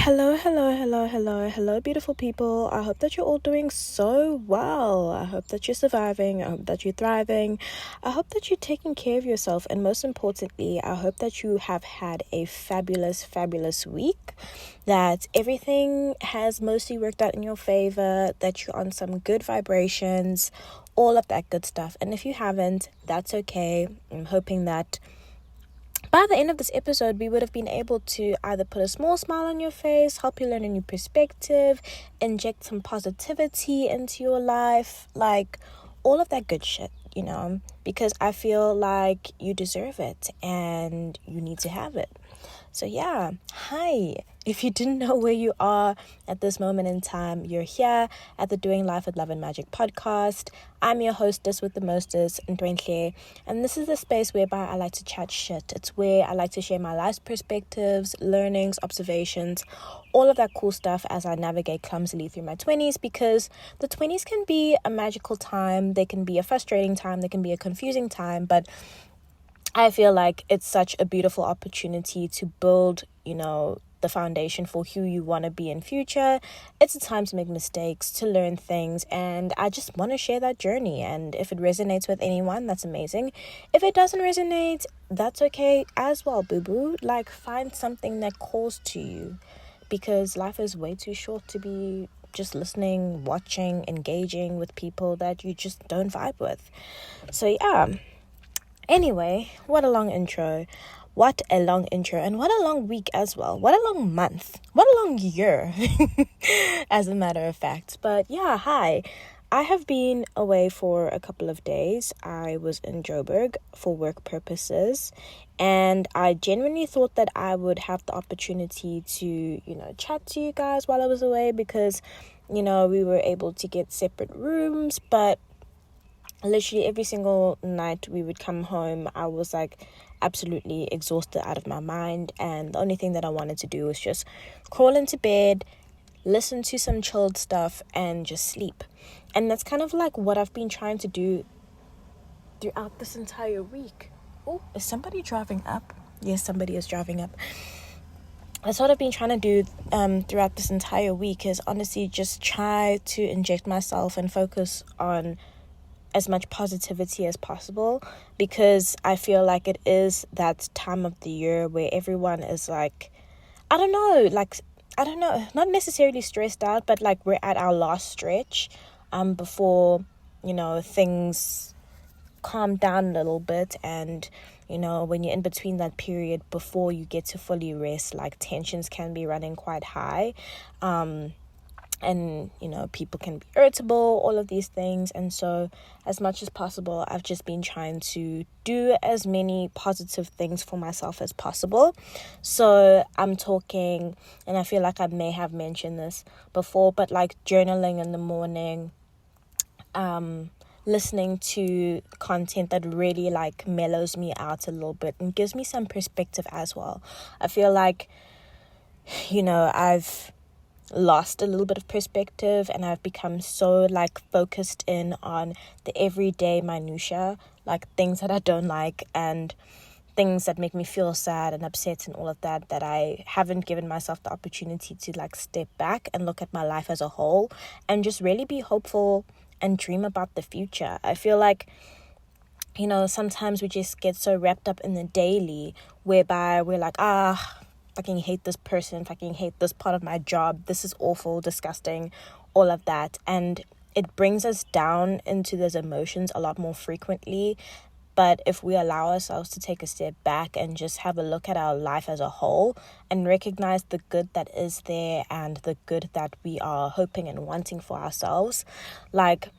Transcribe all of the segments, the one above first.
Hello, beautiful people. I hope that you're all doing so well. I hope that you're surviving. I hope that you're thriving. I hope that you're taking care of yourself. And most importantly, I hope that you have had a fabulous week, that everything has mostly worked out in your favor, that you're on some good vibrations, all of that good stuff. And if you haven't, that's okay. I'm hoping that by the end of this episode, we would have been able to either put a small smile on your face, help you learn a new perspective, inject some positivity into your life, like all of that good shit, because I feel like you deserve it and you need to have it. So yeah, hi. If you didn't know where you are at this moment in time, you're here at the Doing Life with Love and Magic podcast. I'm your hostess with the mostest, Ndwenhle, and this is the space whereby I like to chat shit. It's where I like to share my life perspectives, learnings, observations, all of that cool stuff as I navigate clumsily through my 20s, because the 20s can be a magical time, they can be a frustrating time, they can be a confusing time, but I feel like it's such a beautiful opportunity to build, the foundation for who you want to be in future. It's a time to make mistakes, to learn things, and I just want to share that journey. And if it resonates with anyone, that's amazing. If it doesn't resonate, that's okay as well, boo-boo. Like, find something that calls to you, because life is way too short to be just listening, watching, engaging with people that you just don't vibe with. So yeah. Anyway, what a long intro. What a long intro, and what a long week as well. What a long month. What a long year, as a matter of fact. But yeah, hi. I have been away for a couple of days. I was in Joburg for work purposes, and I genuinely thought that I would have the opportunity to, chat to you guys while I was away, because, we were able to get separate rooms, but literally every single night we would come home, I was like absolutely exhausted out of my mind, and the only thing that I wanted to do was just crawl into bed, listen to some chilled stuff, and just sleep. And that's kind of like what I've been trying to do throughout this entire week. Oh, is somebody driving up? Yes, somebody is driving up. That's what I've been trying to do throughout this entire week, is honestly just try to inject myself and focus on as much positivity as possible, because I feel like it is that time of the year where everyone is like, I don't know, not necessarily stressed out, but like we're at our last stretch before, things calm down a little bit. And, when you're in between that period before you get to fully rest, like tensions can be running quite high. And, people can be irritable, all of these things. And so as much as possible, I've just been trying to do as many positive things for myself as possible. So I'm talking, and I feel like I may have mentioned this before, but like journaling in the morning, listening to content that really like mellows me out a little bit and gives me some perspective as well. I feel like, I've lost a little bit of perspective, and I've become so like focused in on the everyday minutia, like things that I don't like and things that make me feel sad and upset and all of that, that I haven't given myself the opportunity to like step back and look at my life as a whole and just really be hopeful and dream about the future. I feel like, sometimes we just get so wrapped up in the daily, whereby we're like, fucking hate this person, fucking hate this part of my job, this is awful, disgusting, all of that. And it brings us down into those emotions a lot more frequently. But if we allow ourselves to take a step back and just have a look at our life as a whole and recognize the good that is there and the good that we are hoping and wanting for ourselves, like,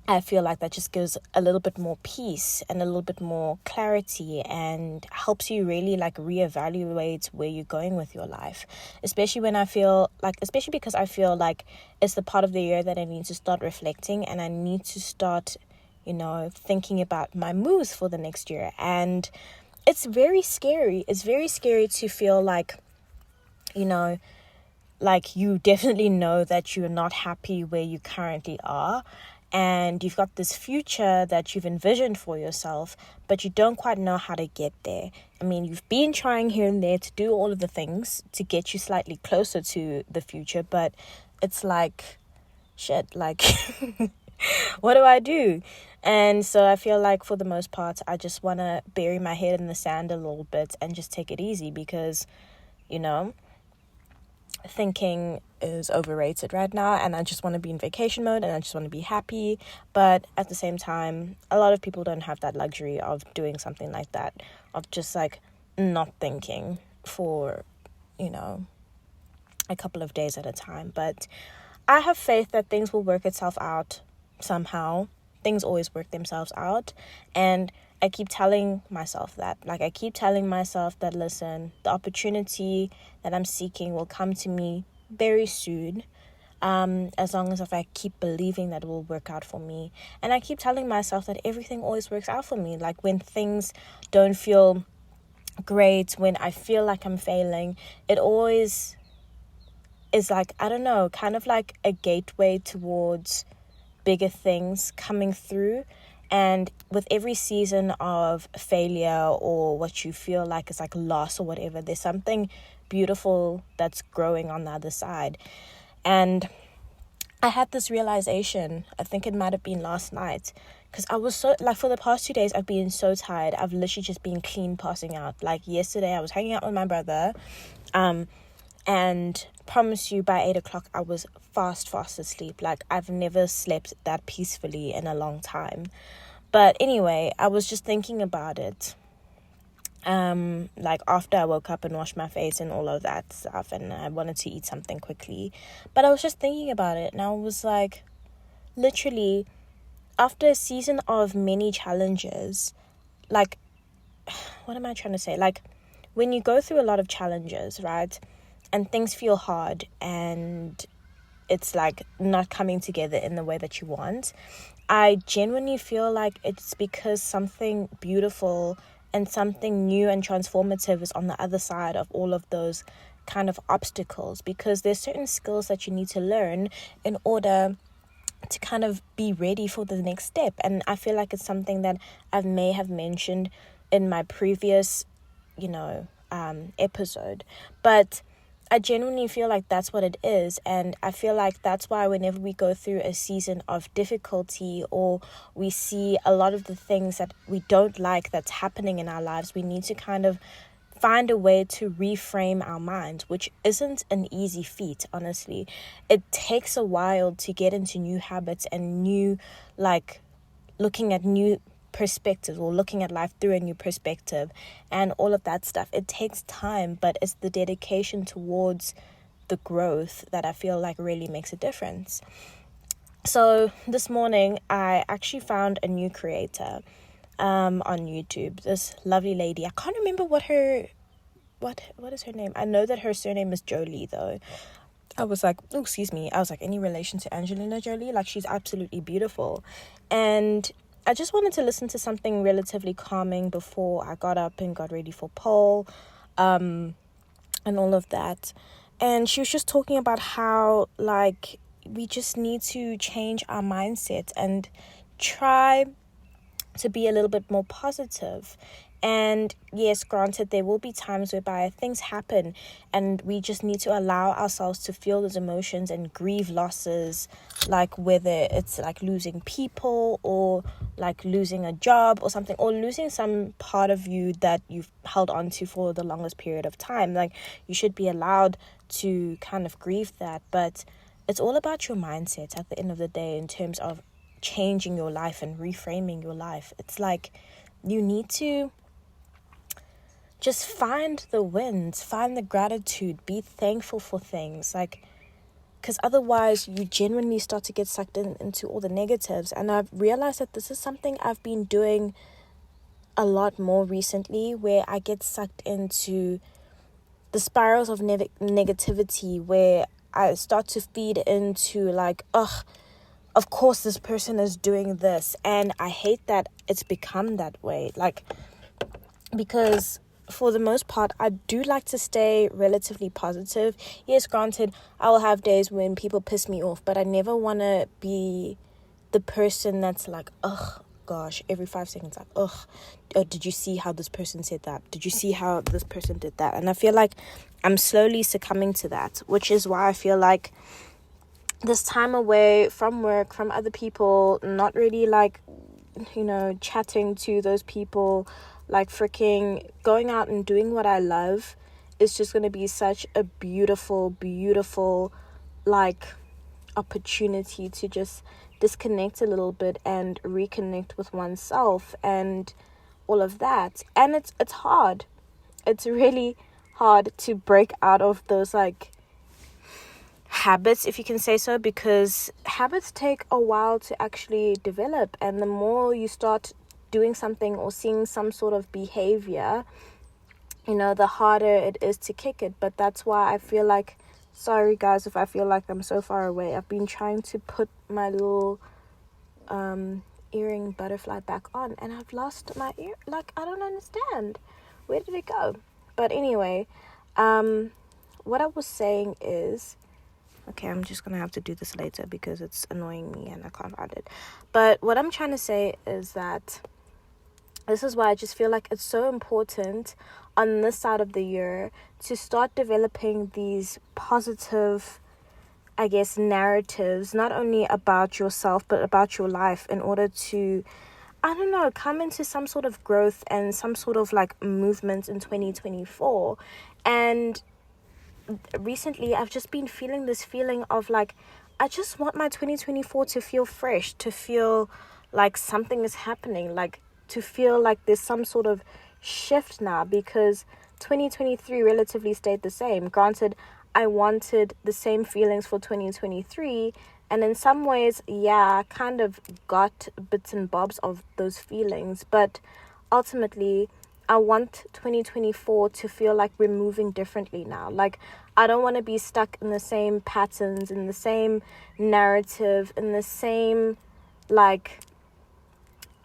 I feel like that just gives a little bit more peace and a little bit more clarity, and helps you really like reevaluate where you're going with your life. Especially because I feel like it's the part of the year that I need to start reflecting, and I need to start, thinking about my moves for the next year. And it's very scary. It's very scary to feel like, like you definitely know that you're not happy where you currently are. and you've got this future that you've envisioned for yourself, but you don't quite know how to get there. I mean, you've been trying here and there to do all of the things to get you slightly closer to the future, but it's like, shit, like, what do I do? And so I feel like for the most part, I just want to bury my head in the sand a little bit and just take it easy because, you know, thinking is overrated right now, and I just want to be in vacation mode and I just want to be happy. But at the same time, a lot of people don't have that luxury of doing something like that, of just like not thinking for, you know, a couple of days at a time. But I have faith that things will work itself out somehow. Things always work themselves out, and I keep telling myself that. Like, I keep telling myself that, listen, the opportunity that I'm seeking will come to me very soon, as long as if I keep believing that it will work out for me. And I keep telling myself that everything always works out for me. Like, when things don't feel great, when I feel like I'm failing, it always is like, I don't know, kind of like a gateway towards bigger things coming through. And with every season of failure or what you feel like is like loss or whatever, there's something beautiful that's growing on the other side. And I had this realization, I think it might have been last night, because I was so, like, for the past 2 days, I've been so tired. I've literally just been clean passing out. Like, yesterday, I was hanging out with my brother, and promise you, by 8 o'clock, I was fast asleep. Like, I've never slept that peacefully in a long time. But anyway, I was just thinking about it. Like, after I woke up and washed my face and all of that stuff, and I wanted to eat something quickly. But I was just thinking about it, and I was like, literally, after a season of many challenges, like, what am I trying to say? Like, when you go through a lot of challenges, right, and things feel hard and it's like not coming together in the way that you want, I genuinely feel like it's because something beautiful and something new and transformative is on the other side of all of those kind of obstacles, because there's certain skills that you need to learn in order to kind of be ready for the next step. And I feel like it's something that I may have mentioned in my previous, episode, but I genuinely feel like that's what it is. And I feel like that's why whenever we go through a season of difficulty, or we see a lot of the things that we don't like that's happening in our lives, we need to kind of find a way to reframe our minds, which isn't an easy feat, honestly. It takes a while to get into new habits and new, like, looking at new perspectives, or looking at life through a new perspective and all of that stuff. It takes time, but it's the dedication towards the growth that I feel like really makes a difference. So this morning I actually found a new creator on YouTube, this lovely lady. I can't remember what is her name. I know that her surname is Jolie, though. I was like, any relation to Angelina Jolie? Like, she's absolutely beautiful. And I just wanted to listen to something relatively calming before I got up and got ready for pole, and all of that. And she was just talking about how, like, we just need to change our mindset and try to be a little bit more positive. And yes, granted, there will be times whereby things happen and we just need to allow ourselves to feel those emotions and grieve losses, like whether it's like losing people, or like losing a job or something, or losing some part of you that you've held on to for the longest period of time. Like, you should be allowed to kind of grieve that. But it's all about your mindset at the end of the day, in terms of changing your life and reframing your life. It's like you need to just find the wins, find the gratitude, be thankful for things, like, because otherwise you genuinely start to get sucked into all the negatives. And I've realized that this is something I've been doing a lot more recently, where I get sucked into the spirals of negativity, where I start to feed into like, of course this person is doing this, and I hate that it's become that way. Like, because for the most part, I do like to stay relatively positive. Yes, granted, I will have days when people piss me off, but I never want to be the person that's like, ugh, gosh, every 5 seconds, like, ugh, did you see how this person said that? Did you see how this person did that? And I feel like I'm slowly succumbing to that, which is why I feel like this time away from work, from other people, not really like, chatting to those people, like freaking going out and doing what I love is just going to be such a beautiful, beautiful, like, opportunity to just disconnect a little bit and reconnect with oneself and all of that. And it's hard. It's really hard to break out of those, like, habits, if you can say so, because habits take a while to actually develop, and the more you start doing something or seeing some sort of behavior, the harder it is to kick it. But that's why I feel like, sorry guys if I feel like I'm so far away, I've been trying to put my little earring butterfly back on and I've lost my ear. Like, I don't understand, where did it go? But anyway, what I was saying is, okay, I'm just gonna have to do this later because it's annoying me and I can't find it. But what I'm trying to say is that this is why I just feel like it's so important on this side of the year to start developing these positive, I guess, narratives, not only about yourself, but about your life, in order to, I don't know, come into some sort of growth and some sort of like movement in 2024. And recently I've just been feeling this feeling of like, I just want my 2024 to feel fresh, to feel like something is happening, like to feel like there's some sort of shift now, because 2023 relatively stayed the same. Granted, I wanted the same feelings for 2023, and in some ways, yeah, I kind of got bits and bobs of those feelings, but ultimately I want 2024 to feel like we're moving differently now. Like, I don't want to be stuck in the same patterns, in the same narrative, in the same, like,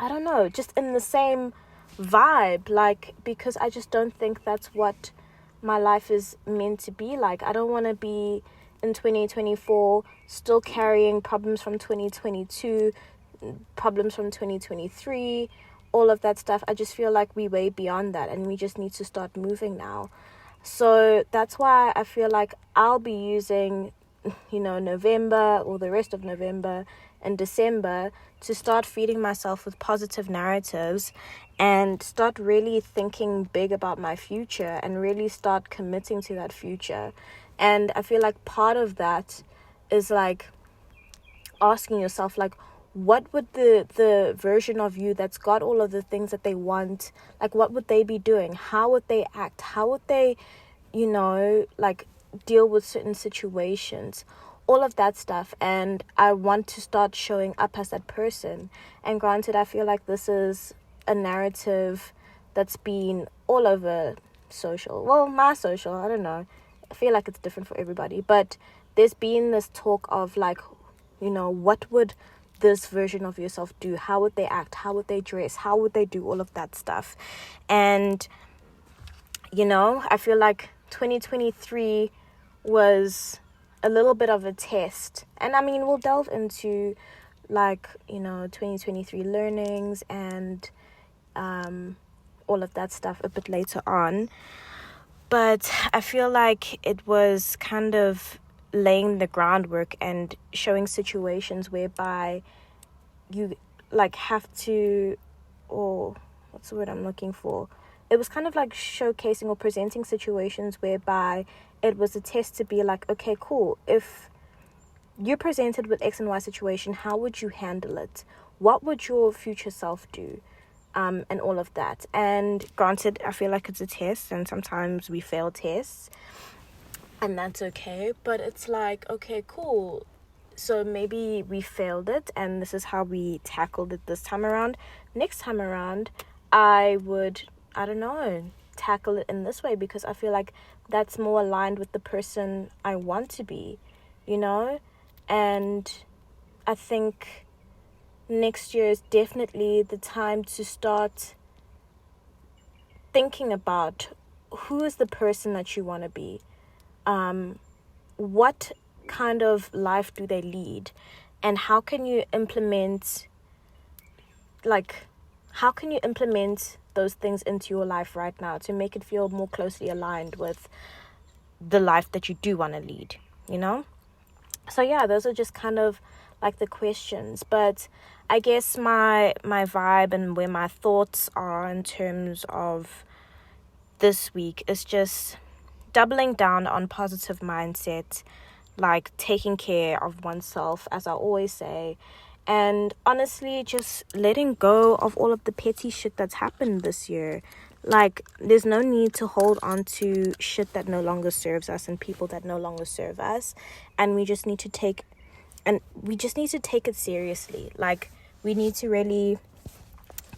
I don't know, just in the same vibe. Like, because I just don't think that's what my life is meant to be like. I don't want to be in 2024 still carrying problems from 2022, problems from 2023, all of that stuff. I just feel like we way beyond that and we just need to start moving now. So that's why I feel like I'll be using, November or the rest of November and December to start feeding myself with positive narratives and start really thinking big about my future and really start committing to that future. And I feel like part of that is like asking yourself, like, what would the version of you that's got all of the things that they want, like, what would they be doing? How would they act? How would they, like, deal with certain situations? All of that stuff. And I want to start showing up as that person. And granted, I feel like this is a narrative that's been all over social. Well, my social, I don't know. I feel like it's different for everybody. But there's been this talk of like, what would this version of yourself do? How would they act? How would they dress? How would they do all of that stuff? And, I feel like 2023 was a little bit of a test. And I mean, we'll delve into like, 2023 learnings and all of that stuff a bit later on. But I feel like it was kind of laying the groundwork and showing situations whereby you like have to, or what's the word I'm looking for? It was kind of like showcasing or presenting situations whereby it was a test to be like, okay, cool. If you're presented with X and Y situation, how would you handle it? What would your future self do? And all of that. And granted, I feel like it's a test and sometimes we fail tests. And that's okay, but it's like, okay, cool. So maybe we failed it and this is how we tackled it this time around. Next time around, I would, I don't know, tackle it in this way because I feel like that's more aligned with the person I want to be, And I think next year is definitely the time to start thinking about who is the person that you want to be. What kind of life do they lead? And how can you implement those things into your life right now to make it feel more closely aligned with the life that you do want to lead, you know? So yeah, those are just kind of like the questions. But I guess my vibe and where my thoughts are in terms of this week is just doubling down on positive mindset, like taking care of oneself, as I always say, and honestly just letting go of all of the petty shit that's happened this year. Like, there's no need to hold on to shit that no longer serves us and people that no longer serve us, and we just need to take it seriously. Like, we need to really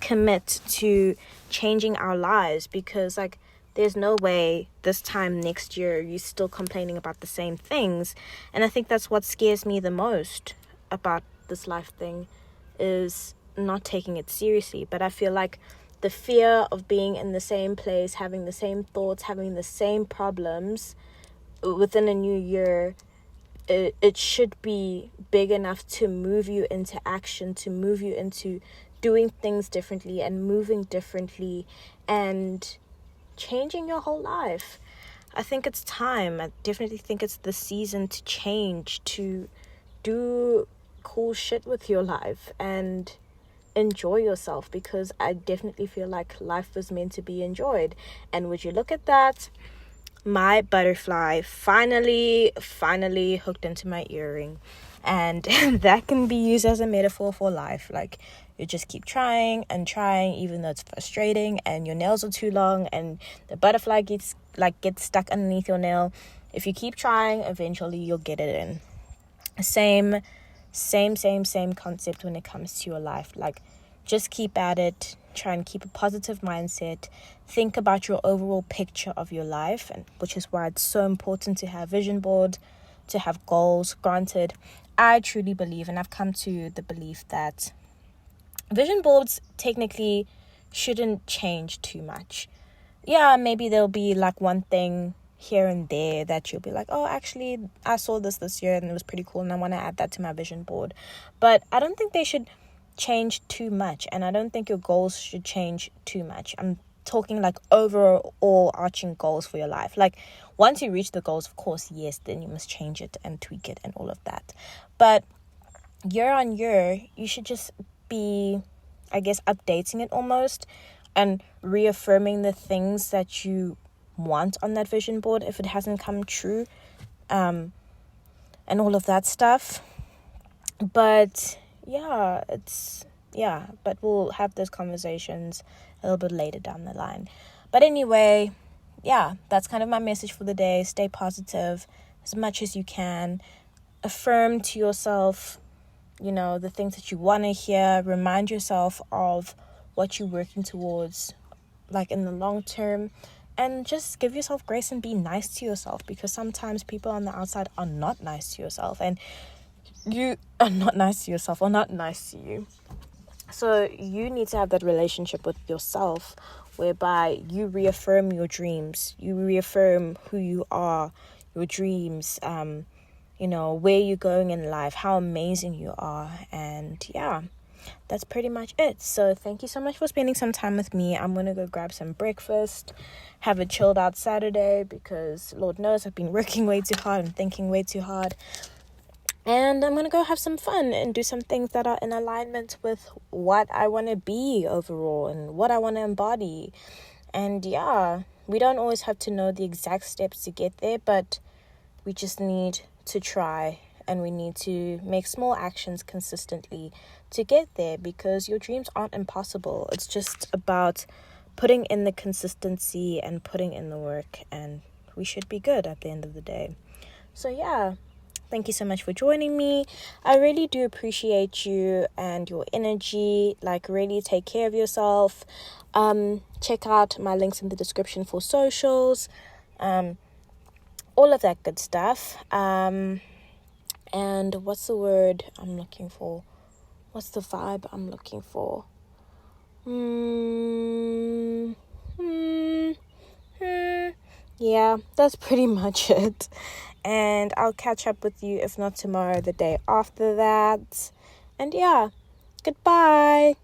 commit to changing our lives, because like there's no way this time next year you're still complaining about the same things. And I think that's what scares me the most about this life thing, is not taking it seriously. But I feel like the fear of being in the same place, having the same thoughts, having the same problems within a new year, it should be big enough to move you into action, to move you into doing things differently and moving differently and changing your whole life. I think it's time. I definitely think it's the season to change, to do cool shit with your life and enjoy yourself, because I definitely feel like life was meant to be enjoyed. And would you look at that? My butterfly finally hooked into my earring, and that can be used as a metaphor for life. Like, you just keep trying and trying, even though it's frustrating and your nails are too long and the butterfly gets stuck underneath your nail. If you keep trying, eventually you'll get it in. Same concept when it comes to your life. Like, just keep at it. Try and keep a positive mindset. Think about your overall picture of your life, and which is why it's so important to have vision board, to have goals. Granted, I truly believe, and I've come to the belief that vision boards technically shouldn't change too much. Yeah, maybe there'll be like one thing here and there that you'll be like, oh, actually I saw this year and it was pretty cool and I want to add that to my vision board. But I don't think they should change too much, and I don't think your goals should change too much. I'm talking like overall arching goals for your life. Like, once you reach the goals, of course, yes, then you must change it and tweak it and all of that. But year on year, you should just be, I guess, updating it almost and reaffirming the things that you want on that vision board if it hasn't come true, and all of that stuff. But but we'll have those conversations a little bit later down the line. But anyway, yeah, that's kind of my message for the day. Stay positive as much as you can. Affirm to yourself, the things that you want to hear. Remind yourself of what you're working towards, like in the long term. And just give yourself grace and be nice to yourself, because sometimes people on the outside are not nice to yourself, and you are not nice to yourself or not nice to you. So you need to have that relationship with yourself whereby you reaffirm your dreams, you reaffirm who you are, your dreams, where you're going in life, how amazing you are. And yeah, that's pretty much it. So thank you so much for spending some time with me. I'm going to go grab some breakfast, have a chilled out Saturday, because Lord knows I've been working way too hard and thinking way too hard. And I'm going to go have some fun and do some things that are in alignment with what I want to be overall and what I want to embody. And yeah, we don't always have to know the exact steps to get there, but we just need to try, and we need to make small actions consistently to get there, because your dreams aren't impossible. It's just about putting in the consistency and putting in the work, and we should be good at the end of the day. So yeah, thank you so much for joining me. I really do appreciate you and your energy. Like, really take care of yourself. Check out my links in the description for socials. All of that good stuff. And what's the word I'm looking for? What's the vibe I'm looking for? yeah, that's pretty much it. And I'll catch up with you, if not tomorrow, the day after that. And yeah, goodbye.